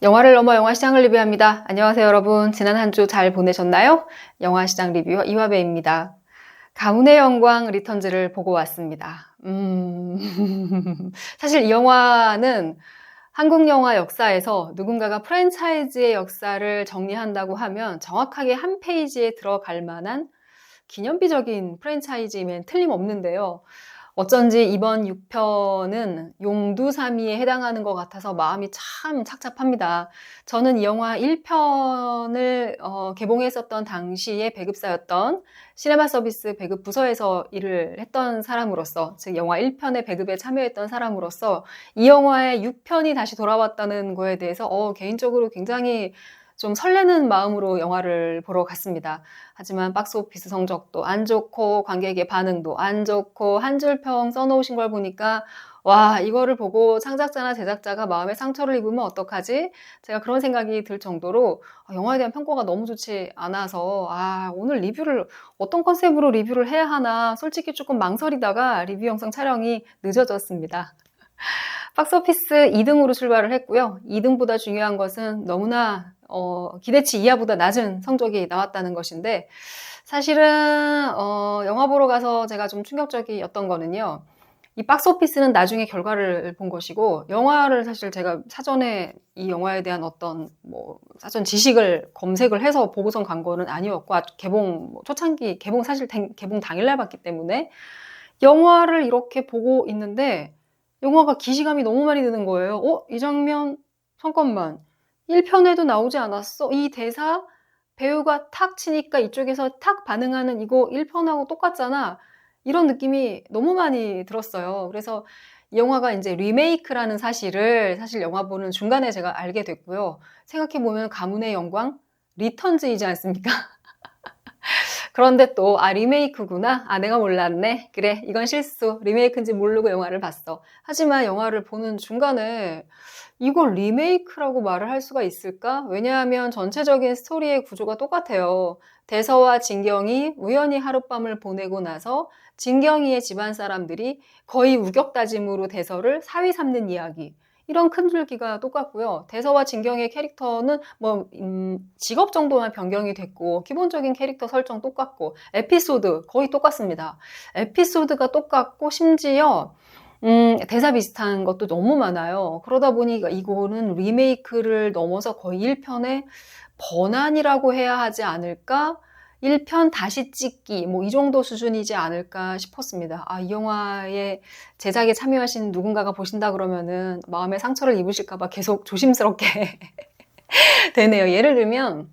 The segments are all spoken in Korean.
영화를 넘어 영화시장을 리뷰합니다. 안녕하세요 여러분. 지난 한 주 잘 보내셨나요? 영화시장 리뷰 이화배입니다. 가문의 영광 리턴즈를 보고 왔습니다. 사실 이 영화는 한국 영화 역사에서 누군가가 프랜차이즈의 역사를 정리한다고 하면 정확하게 한 페이지에 들어갈 만한 기념비적인 프랜차이즈이면 틀림없는데요. 어쩐지 이번 6편은 용두사미에 해당하는 것 같아서 마음이 참 착잡합니다. 저는 이 영화 1편을 개봉했었던 당시에 배급사였던 시네마 서비스 배급 부서에서 일을 했던 사람으로서, 즉 영화 1편의 배급에 참여했던 사람으로서 이 영화의 6편이 다시 돌아왔다는 거에 대해서 개인적으로 굉장히 좀 설레는 마음으로 영화를 보러 갔습니다. 하지만 박스오피스 성적도 안 좋고 관객의 반응도 안 좋고 한 줄 평 써놓으신 걸 보니까 와, 이거를 보고 창작자나 제작자가 마음에 상처를 입으면 어떡하지? 제가 그런 생각이 들 정도로 영화에 대한 평가가 너무 좋지 않아서 오늘 리뷰를 어떤 컨셉으로 리뷰를 해야 하나 솔직히 조금 망설이다가 리뷰 영상 촬영이 늦어졌습니다. 박스오피스 2등으로 출발을 했고요. 2등보다 중요한 것은 너무나 기대치 이하보다 낮은 성적이 나왔다는 것인데, 사실은 영화 보러 가서 제가 좀 충격적이었던 거는요. 이 박스오피스는 나중에 결과를 본 것이고, 영화를 사실 제가 사전에 이 영화에 대한 어떤 사전 지식을 검색을 해서 보고선 간 거는 아니었고, 초창기 사실 개봉 당일날 봤기 때문에 영화를 이렇게 보고 있는데 영화가 기시감이 너무 많이 드는 거예요. 이 장면 잠깐만 1편에도 나오지 않았어? 이 대사 배우가 탁 치니까 이쪽에서 탁 반응하는 이거 1편하고 똑같잖아. 이런 느낌이 너무 많이 들었어요. 그래서 이 영화가 이제 리메이크라는 사실을 사실 영화 보는 중간에 제가 알게 됐고요. 생각해보면 가문의 영광 리턴즈이지 않습니까? 그런데 또 리메이크구나. 내가 몰랐네. 그래, 이건 실수. 리메이크인지 모르고 영화를 봤어. 하지만 영화를 보는 중간에 이걸 리메이크라고 말을 할 수가 있을까? 왜냐하면 전체적인 스토리의 구조가 똑같아요. 대서와 진경이 우연히 하룻밤을 보내고 나서 진경이의 집안 사람들이 거의 우격다짐으로 대서를 사위 삼는 이야기. 이런 큰 줄기가 똑같고요. 대서와 진경의 캐릭터는 직업 정도만 변경이 됐고 기본적인 캐릭터 설정 똑같고 에피소드 거의 똑같습니다. 에피소드가 똑같고 심지어 대사 비슷한 것도 너무 많아요. 그러다 보니 이거는 리메이크를 넘어서 거의 1편의 번안이라고 해야 하지 않을까? 1편 다시 찍기 이 정도 수준이지 않을까 싶었습니다. 이 영화의 제작에 참여하신 누군가가 보신다 그러면은 마음에 상처를 입으실까 봐 계속 조심스럽게 되네요. 예를 들면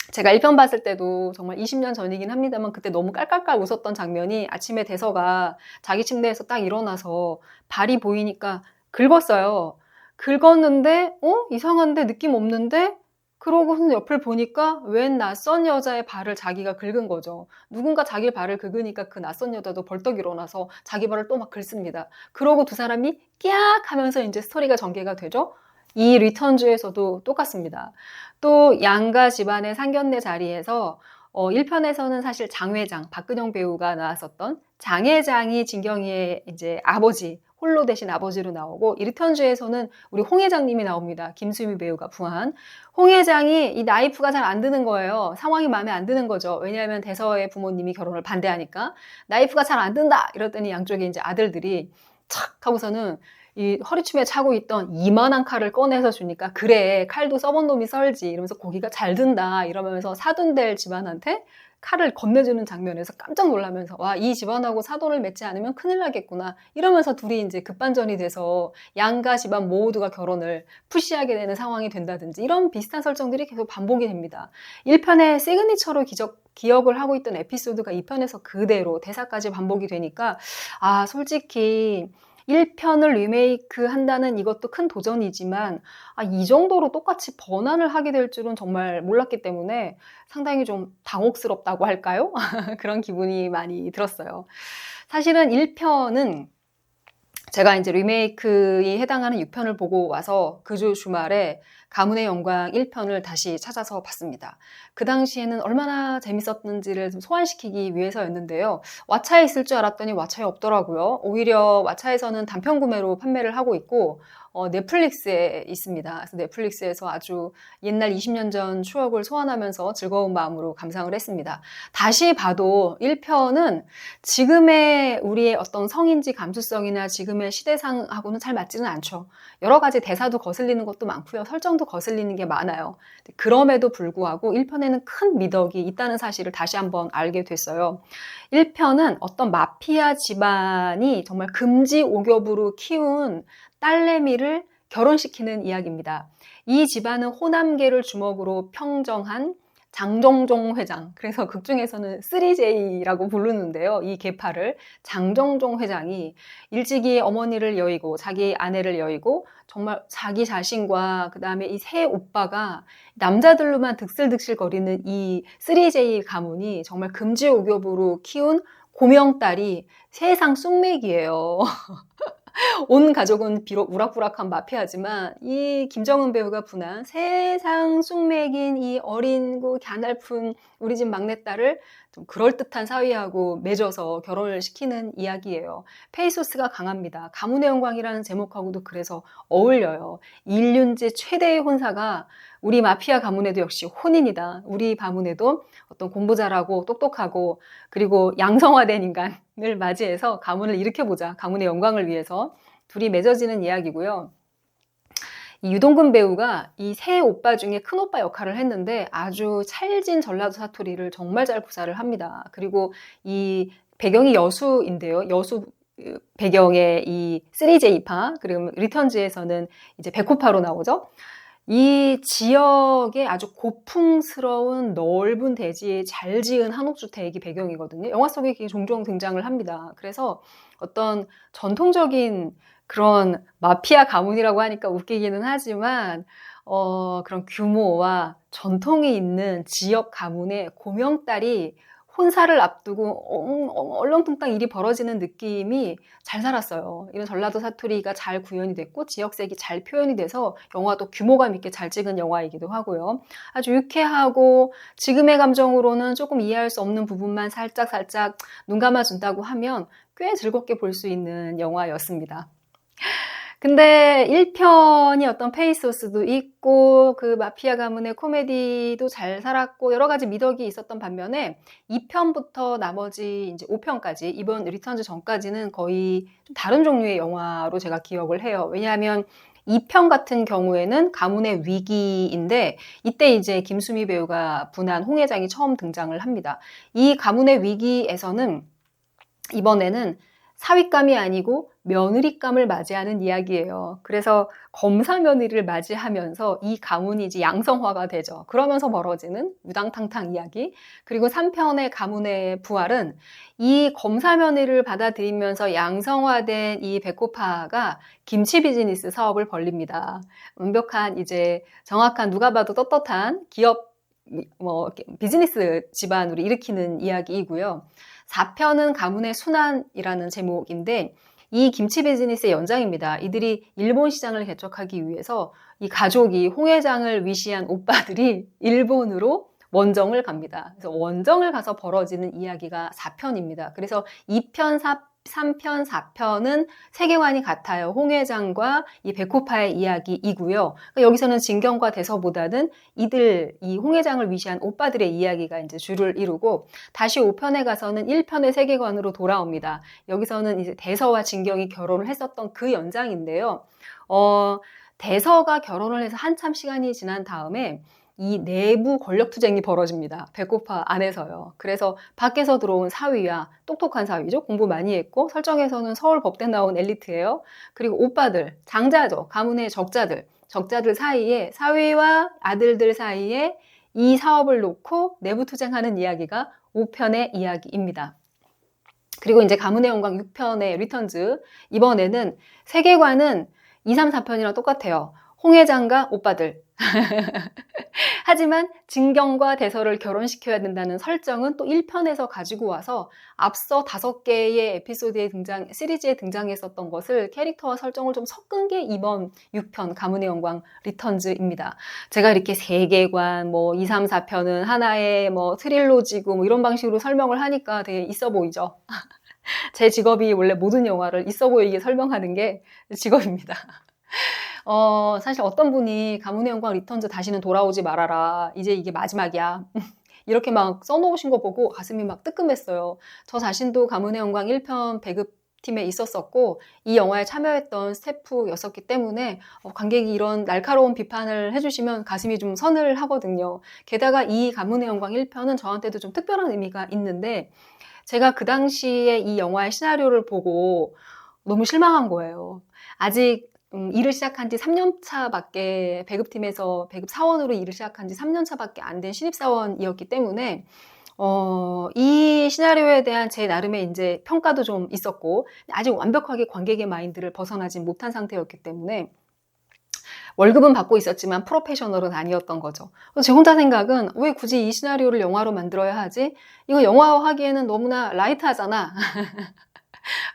제가 1편 봤을 때도 정말 20년 전이긴 합니다만 그때 너무 깔깔깔 웃었던 장면이 아침에 대서가 자기 침대에서 딱 일어나서 발이 보이니까 긁었어요. 긁었는데 이상한데 느낌 없는데? 그러고서 옆을 보니까 웬 낯선 여자의 발을 자기가 긁은 거죠. 누군가 자기 발을 긁으니까 그 낯선 여자도 벌떡 일어나서 자기 발을 또 막 긁습니다. 그러고 두 사람이 끼악 하면서 이제 스토리가 전개가 되죠. 이 리턴즈에서도 똑같습니다. 또 양가 집안의 상견례 자리에서 1편에서는 사실 장 회장, 박근영 배우가 나왔었던 장 회장이 진경이의 이제 아버지, 홀로 대신 아버지로 나오고 이 리턴즈에서는 우리 홍 회장님이 나옵니다. 김수미 배우가 부한. 홍 회장이 이 나이프가 잘 안 드는 거예요. 상황이 마음에 안 드는 거죠. 왜냐하면 대서의 부모님이 결혼을 반대하니까 나이프가 잘 안 든다 이랬더니 양쪽에 이제 아들들이 탁 하고서는 이 허리춤에 차고 있던 이만한 칼을 꺼내서 주니까 그래 칼도 써본 놈이 썰지 이러면서 고기가 잘 든다 이러면서 사돈될 집안한테 칼을 건네주는 장면에서 깜짝 놀라면서 이 집안하고 사돈을 맺지 않으면 큰일 나겠구나 이러면서 둘이 이제 급반전이 돼서 양가 집안 모두가 결혼을 푸시하게 되는 상황이 된다든지 이런 비슷한 설정들이 계속 반복이 됩니다. 1편의 시그니처로 기억을 하고 있던 에피소드가 2편에서 그대로 대사까지 반복이 되니까 솔직히 1편을 리메이크 한다는 이것도 큰 도전이지만 이 정도로 똑같이 번안을 하게 될 줄은 정말 몰랐기 때문에 상당히 좀 당혹스럽다고 할까요? 그런 기분이 많이 들었어요. 사실은 1편은 제가 이제 리메이크에 해당하는 6편을 보고 와서 그 주 주말에 가문의 영광 1편을 다시 찾아서 봤습니다. 그 당시에는 얼마나 재밌었는지를 좀 소환시키기 위해서였는데요. 왓챠에 있을 줄 알았더니 왓챠에 없더라고요. 오히려 왓챠에서는 단편 구매로 판매를 하고 있고 넷플릭스에 있습니다. 그래서 넷플릭스에서 아주 옛날 20년 전 추억을 소환하면서 즐거운 마음으로 감상을 했습니다. 다시 봐도 1편은 지금의 우리의 어떤 성인지 감수성이나 지금의 시대상하고는 잘 맞지는 않죠. 여러 가지 대사도 거슬리는 것도 많고요. 설정도 거슬리는 게 많아요. 그럼에도 불구하고 1편에는 큰 미덕이 있다는 사실을 다시 한번 알게 됐어요. 1편은 어떤 마피아 집안이 정말 금지옥엽으로 키운 딸내미를 결혼시키는 이야기입니다. 이 집안은 호남계를 주먹으로 평정한 장정종 회장, 그래서 극중에서는 3J라고 부르는데요. 이 계파를 장정종 회장이 일찍이 어머니를 여의고 자기 아내를 여의고 정말 자기 자신과 그 다음에 이 세 오빠가 남자들로만 득실득실거리는 이 3J 가문이 정말 금지옥엽으로 키운 고명딸이 세상 쑥맥이에요. 온 가족은 비록 우락부락한 마피아지만 이 김정은 배우가 분한 세상 쑥맥인 이 어린고 갸냘픈 우리 집 막내딸을 좀 그럴듯한 사위하고 맺어서 결혼을 시키는 이야기예요. 페이소스가 강합니다. 가문의 영광이라는 제목하고도 그래서 어울려요. 인륜제 최대의 혼사가 우리 마피아 가문에도 역시 혼인이다. 우리 가문에도 어떤 공부 잘하고 똑똑하고 그리고 양성화된 인간을 맞이해서 가문을 일으켜보자. 가문의 영광을 위해서 둘이 맺어지는 이야기고요. 이 유동근 배우가 이 세 오빠 중에 큰 오빠 역할을 했는데 아주 찰진 전라도 사투리를 정말 잘 구사를 합니다. 그리고 이 배경이 여수인데요. 여수 배경의 이 3J파, 그리고 리턴즈에서는 이제 백호파로 나오죠. 이 지역의 아주 고풍스러운 넓은 대지에 잘 지은 한옥주택이 배경이거든요. 영화 속에 종종 등장을 합니다. 그래서 어떤 전통적인 그런 마피아 가문이라고 하니까 웃기기는 하지만 그런 규모와 전통이 있는 지역 가문의 고명딸이 혼사를 앞두고 얼렁뚱땅 일이 벌어지는 느낌이 잘 살았어요. 이런 전라도 사투리가 잘 구현이 됐고 지역색이 잘 표현이 돼서 영화도 규모감 있게 잘 찍은 영화이기도 하고요. 아주 유쾌하고 지금의 감정으로는 조금 이해할 수 없는 부분만 살짝 눈 감아준다고 하면 꽤 즐겁게 볼 수 있는 영화였습니다. 근데 1편이 어떤 페이소스도 있고 그 마피아 가문의 코미디도 잘 살았고 여러 가지 미덕이 있었던 반면에 2편부터 나머지 이제 5편까지 이번 리턴즈 전까지는 거의 좀 다른 종류의 영화로 제가 기억을 해요. 왜냐하면 2편 같은 경우에는 가문의 위기인데 이때 이제 김수미 배우가 분한 홍 회장이 처음 등장을 합니다. 이 가문의 위기에서는 이번에는 사윗감이 아니고 며느리감을 맞이하는 이야기예요. 그래서 검사 며느리를 맞이하면서 이 가문이 이제 양성화가 되죠. 그러면서 벌어지는 우당탕탕 이야기. 그리고 3편의 가문의 부활은 이 검사 며느리를 받아들이면서 양성화된 이 백호파가 김치 비즈니스 사업을 벌립니다. 완벽한 이제 정확한 누가 봐도 떳떳한 기업 비즈니스 집안으로 일으키는 이야기이고요. 4편은 가문의 순환이라는 제목인데 이 김치 비즈니스의 연장입니다. 이들이 일본 시장을 개척하기 위해서 이 가족이 홍 회장을 위시한 오빠들이 일본으로 원정을 갑니다. 그래서 원정을 가서 벌어지는 이야기가 4편입니다. 그래서 2편, 3편, 4편은 세계관이 같아요. 홍 회장과 이 백호파의 이야기이고요. 그러니까 여기서는 진경과 대서보다는 이 홍 회장을 위시한 오빠들의 이야기가 이제 주를 이루고 다시 5편에 가서는 1편의 세계관으로 돌아옵니다. 여기서는 이제 대서와 진경이 결혼을 했었던 그 연장인데요. 대서가 결혼을 해서 한참 시간이 지난 다음에 이 내부 권력투쟁이 벌어집니다. 백호파 안에서요. 그래서 밖에서 들어온 사위와 똑똑한 사위죠. 공부 많이 했고 설정에서는 서울법대 나온 엘리트예요. 그리고 오빠들, 장자죠. 가문의 적자들 사이에 사위와 아들들 사이에 이 사업을 놓고 내부 투쟁하는 이야기가 5편의 이야기입니다. 그리고 이제 가문의 영광 6편의 리턴즈. 이번에는 세계관은 2, 3, 4편이랑 똑같아요. 홍 회장과 오빠들. 하지만 진경과 대설을 결혼시켜야 된다는 설정은 또 1편에서 가지고 와서 앞서 5개의 에피소드에 시리즈에 등장했었던 것을 캐릭터와 설정을 좀 섞은 게 이번 6편 가문의 영광 리턴즈입니다. 제가 이렇게 세계관, 2, 3, 4편은 하나의 트릴로지고 이런 방식으로 설명을 하니까 되게 있어 보이죠. 제 직업이 원래 모든 영화를 있어 보이게 설명하는 게 직업입니다. 사실 어떤 분이 가문의 영광 리턴즈 다시는 돌아오지 말아라. 이제 이게 마지막이야. 이렇게 막 써놓으신 거 보고 가슴이 막 뜨끔했어요. 저 자신도 가문의 영광 1편 배급팀에 있었었고 이 영화에 참여했던 스태프였었기 때문에 관객이 이런 날카로운 비판을 해주시면 가슴이 좀 서늘하거든요. 게다가 이 가문의 영광 1편은 저한테도 좀 특별한 의미가 있는데 제가 그 당시에 이 영화의 시나리오를 보고 너무 실망한 거예요. 아직 일을 시작한 지 3년 차밖에 배급팀에서 배급 사원으로 일을 시작한 지 3년 차밖에 안 된 신입사원이었기 때문에 이 시나리오에 대한 제 나름의 이제 평가도 좀 있었고 아직 완벽하게 관객의 마인드를 벗어나지 못한 상태였기 때문에 월급은 받고 있었지만 프로페셔널은 아니었던 거죠. 그래서 제 혼자 생각은 왜 굳이 이 시나리오를 영화로 만들어야 하지? 이거 영화화하기에는 너무나 라이트하잖아.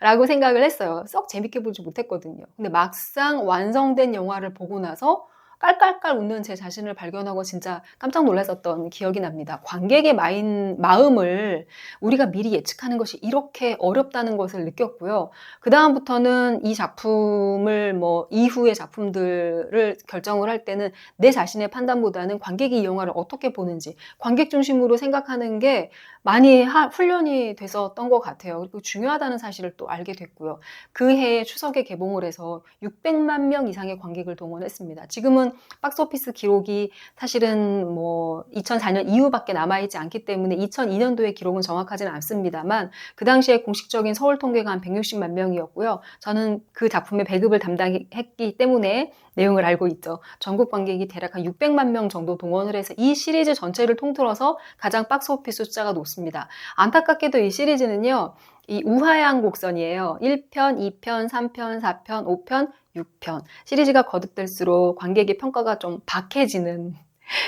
라고 생각을 했어요. 썩 재밌게 보지 못했거든요. 근데 막상 완성된 영화를 보고 나서 깔깔깔 웃는 제 자신을 발견하고 진짜 깜짝 놀랐었던 기억이 납니다. 관객의 마음을 우리가 미리 예측하는 것이 이렇게 어렵다는 것을 느꼈고요. 그 다음부터는 이 작품을 이후의 작품들을 결정을 할 때는 내 자신의 판단보다는 관객이 이 영화를 어떻게 보는지 관객 중심으로 생각하는 게 많이 훈련이 됐었던 것 같아요. 그리고 중요하다는 사실을 또 알게 됐고요. 그 해에 추석에 개봉을 해서 600만 명 이상의 관객을 동원했습니다. 지금은 박스오피스 기록이 사실은 2004년 이후밖에 남아있지 않기 때문에 2002년도의 기록은 정확하지는 않습니다만 그 당시에 공식적인 서울 통계가 한 160만 명이었고요. 저는 그 작품의 배급을 담당했기 때문에 내용을 알고 있죠. 전국 관객이 대략 한 600만 명 정도 동원을 해서 이 시리즈 전체를 통틀어서 가장 박스오피스 숫자가 높습니다. 안타깝게도 이 시리즈는요. 이 우하향 곡선이에요. 1편, 2편, 3편, 4편, 5편, 6편. 시리즈가 거듭될수록 관객의 평가가 좀 박해지는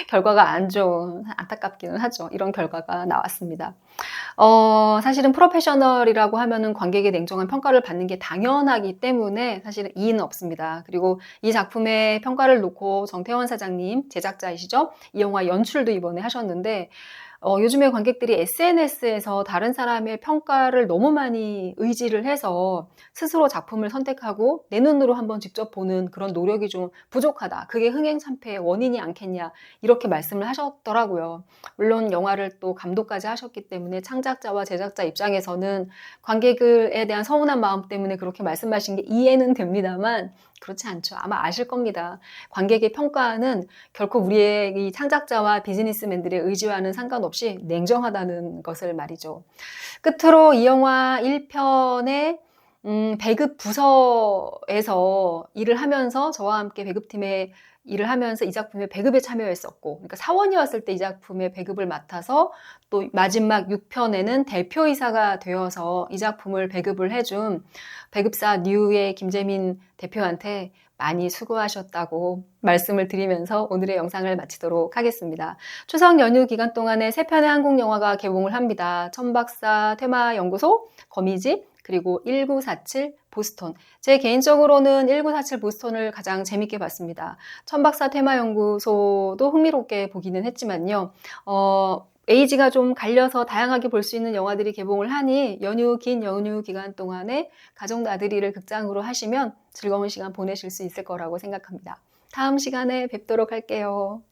결과가 안 좋은, 안타깝기는 하죠. 이런 결과가 나왔습니다. 사실은 프로페셔널이라고 하면은 관객의 냉정한 평가를 받는 게 당연하기 때문에 사실은 이의는 없습니다. 그리고 이 작품의 평가를 놓고 정태원 사장님, 제작자이시죠? 이 영화 연출도 이번에 하셨는데 요즘에 관객들이 SNS에서 다른 사람의 평가를 너무 많이 의지를 해서 스스로 작품을 선택하고 내 눈으로 한번 직접 보는 그런 노력이 좀 부족하다. 그게 흥행참패의 원인이 않겠냐. 이렇게 말씀을 하셨더라고요. 물론 영화를 또 감독까지 하셨기 때문에 창작자와 제작자 입장에서는 관객에 대한 서운한 마음 때문에 그렇게 말씀하신 게 이해는 됩니다만 그렇지 않죠. 아마 아실 겁니다. 관객의 평가는 결코 우리의 이 창작자와 비즈니스맨들의 의지와는 상관없이 냉정하다는 것을 말이죠. 끝으로 이 영화 1편의 배급 부서에서 일을 하면서 저와 함께 배급팀에 일을 하면서 이 작품의 배급에 참여했었고 그러니까 사원이었을 때 이 작품의 배급을 맡아서 또 마지막 6편에는 대표이사가 되어서 이 작품을 배급을 해준 배급사 뉴의 김재민 대표한테 많이 수고하셨다고 말씀을 드리면서 오늘의 영상을 마치도록 하겠습니다. 추석 연휴 기간 동안에 3편의 한국 영화가 개봉을 합니다. 천박사 테마연구소, 거미집, 그리고 1947 보스톤. 제 개인적으로는 1947 보스톤을 가장 재밌게 봤습니다. 천박사 테마연구소도 흥미롭게 보기는 했지만요. 에이지가 좀 갈려서 다양하게 볼 수 있는 영화들이 개봉을 하니 긴 연휴 기간 동안에 가족 나들이를 극장으로 하시면 즐거운 시간 보내실 수 있을 거라고 생각합니다. 다음 시간에 뵙도록 할게요.